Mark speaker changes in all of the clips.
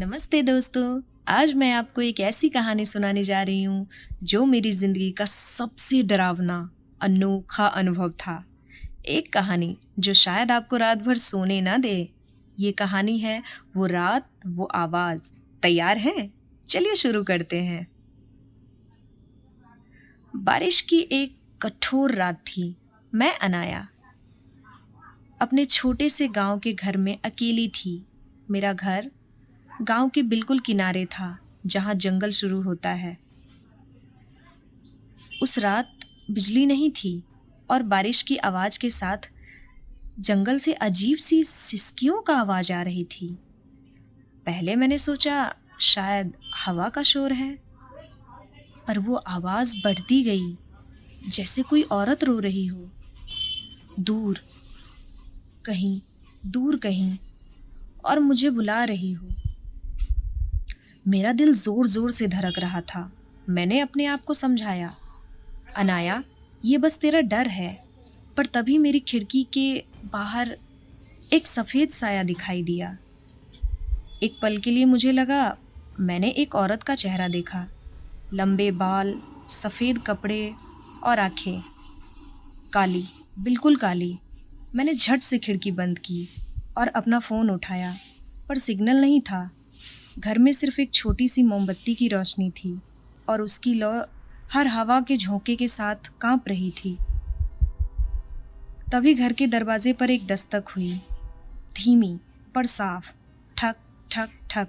Speaker 1: नमस्ते दोस्तों। आज मैं आपको एक ऐसी कहानी सुनाने जा रही हूँ जो मेरी ज़िंदगी का सबसे डरावना अनोखा अनुभव था। एक कहानी जो शायद आपको रात भर सोने ना दे। ये कहानी है वो रात वो आवाज़। तैयार हैं? चलिए शुरू करते हैं। बारिश की एक कठोर रात थी। मैं अनाया अपने छोटे से गांव के घर में अकेली थी। मेरा घर गांव के बिल्कुल किनारे था जहां जंगल शुरू होता है। उस रात बिजली नहीं थी और बारिश की आवाज़ के साथ जंगल से अजीब सी सिसकियों का आवाज़ आ रही थी। पहले मैंने सोचा शायद हवा का शोर है, पर वो आवाज़ बढ़ती गई, जैसे कोई औरत रो रही हो। दूर कहीं और मुझे बुला रही हो। मेरा दिल ज़ोर ज़ोर से धड़क रहा था। मैंने अपने आप को समझाया, अनाया ये बस तेरा डर है। पर तभी मेरी खिड़की के बाहर एक सफ़ेद साया दिखाई दिया। एक पल के लिए मुझे लगा मैंने एक औरत का चेहरा देखा। लंबे बाल, सफ़ेद कपड़े और आँखें काली, बिल्कुल काली। मैंने झट से खिड़की बंद की और अपना फ़ोन उठाया, पर सिग्नल नहीं था। घर में सिर्फ एक छोटी सी मोमबत्ती की रोशनी थी और उसकी लौ हर हवा के झोंके के साथ कांप रही थी। तभी घर के दरवाजे पर एक दस्तक हुई, धीमी पर साफ। ठक ठक ठक।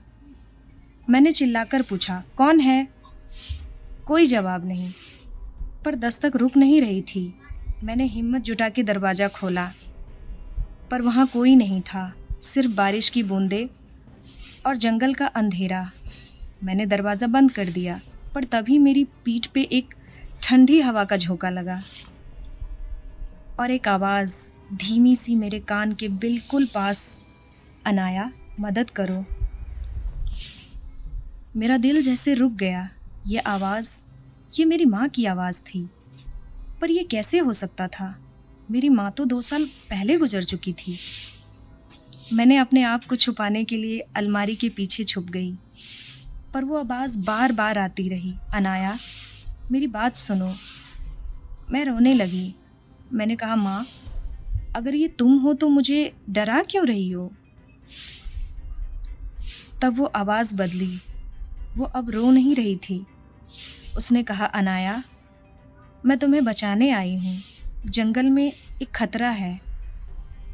Speaker 1: मैंने चिल्लाकर पूछा, कौन है? कोई जवाब नहीं, पर दस्तक रुक नहीं रही थी। मैंने हिम्मत जुटा के दरवाज़ा खोला, पर वहाँ कोई नहीं था, सिर्फ बारिश की बूंदें और जंगल का अंधेरा। मैंने दरवाज़ा बंद कर दिया, पर तभी मेरी पीठ पे एक ठंडी हवा का झोंका लगा और एक आवाज़ धीमी सी मेरे कान के बिल्कुल पास, अनाया मदद करो। मेरा दिल जैसे रुक गया। ये आवाज़, ये मेरी माँ की आवाज़ थी। पर यह कैसे हो सकता था? मेरी माँ तो 2 साल पहले गुजर चुकी थी। मैंने अपने आप को छुपाने के लिए अलमारी के पीछे छुप गई, पर वो आवाज़ बार बार आती रही, अनाया मेरी बात सुनो। मैं रोने लगी। मैंने कहा, माँ अगर ये तुम हो तो मुझे डरा क्यों रही हो? तब वो आवाज़ बदली। वो अब रो नहीं रही थी। उसने कहा, अनाया मैं तुम्हें बचाने आई हूँ। जंगल में एक खतरा है,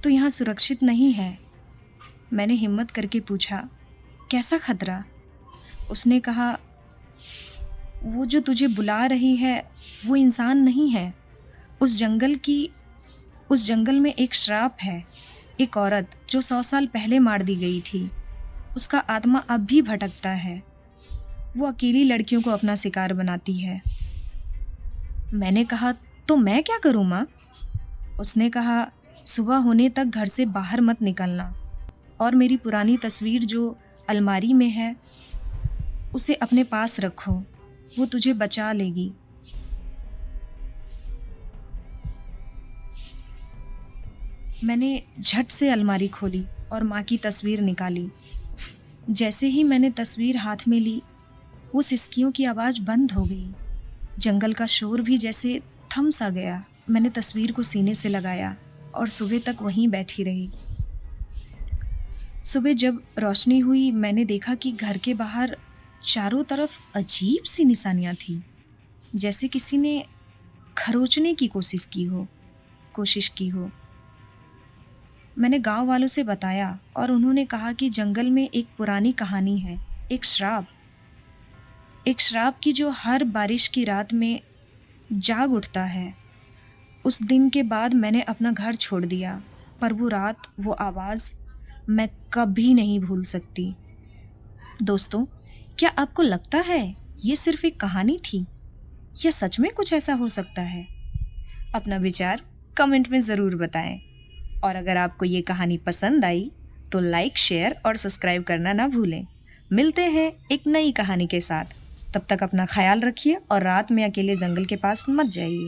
Speaker 1: तो यहाँ सुरक्षित नहीं है। मैंने हिम्मत करके पूछा, कैसा खतरा? उसने कहा, वो जो तुझे बुला रही है वो इंसान नहीं है। उस जंगल में एक श्राप है। एक औरत जो 100 साल पहले मार दी गई थी, उसका आत्मा अब भी भटकता है। वो अकेली लड़कियों को अपना शिकार बनाती है। मैंने कहा, तो मैं क्या करूँ माँ? उसने कहा, सुबह होने तक घर से बाहर मत निकलना और मेरी पुरानी तस्वीर जो अलमारी में है उसे अपने पास रखो, वो तुझे बचा लेगी। मैंने झट से अलमारी खोली और माँ की तस्वीर निकाली। जैसे ही मैंने तस्वीर हाथ में ली, वो सिसकियों की आवाज़ बंद हो गई। जंगल का शोर भी जैसे थम सा गया। मैंने तस्वीर को सीने से लगाया और सुबह तक वहीं बैठी रही। सुबह जब रोशनी हुई, मैंने देखा कि घर के बाहर चारों तरफ अजीब सी निशानियाँ थीं, जैसे किसी ने खरोचने की कोशिश की हो। मैंने गांव वालों से बताया और उन्होंने कहा कि जंगल में एक पुरानी कहानी है, एक श्राप की जो हर बारिश की रात में जाग उठता है। उस दिन के बाद मैंने अपना घर छोड़ दिया, पर वो रात, वो आवाज़ मैं कभी नहीं भूल सकती। दोस्तों, क्या आपको लगता है ये सिर्फ एक कहानी थी या सच में कुछ ऐसा हो सकता है? अपना विचार कमेंट में ज़रूर बताएं। और अगर आपको ये कहानी पसंद आई तो लाइक, शेयर और सब्सक्राइब करना ना भूलें। मिलते हैं एक नई कहानी के साथ। तब तक अपना ख्याल रखिए और रात में अकेले जंगल के पास मत जाइए।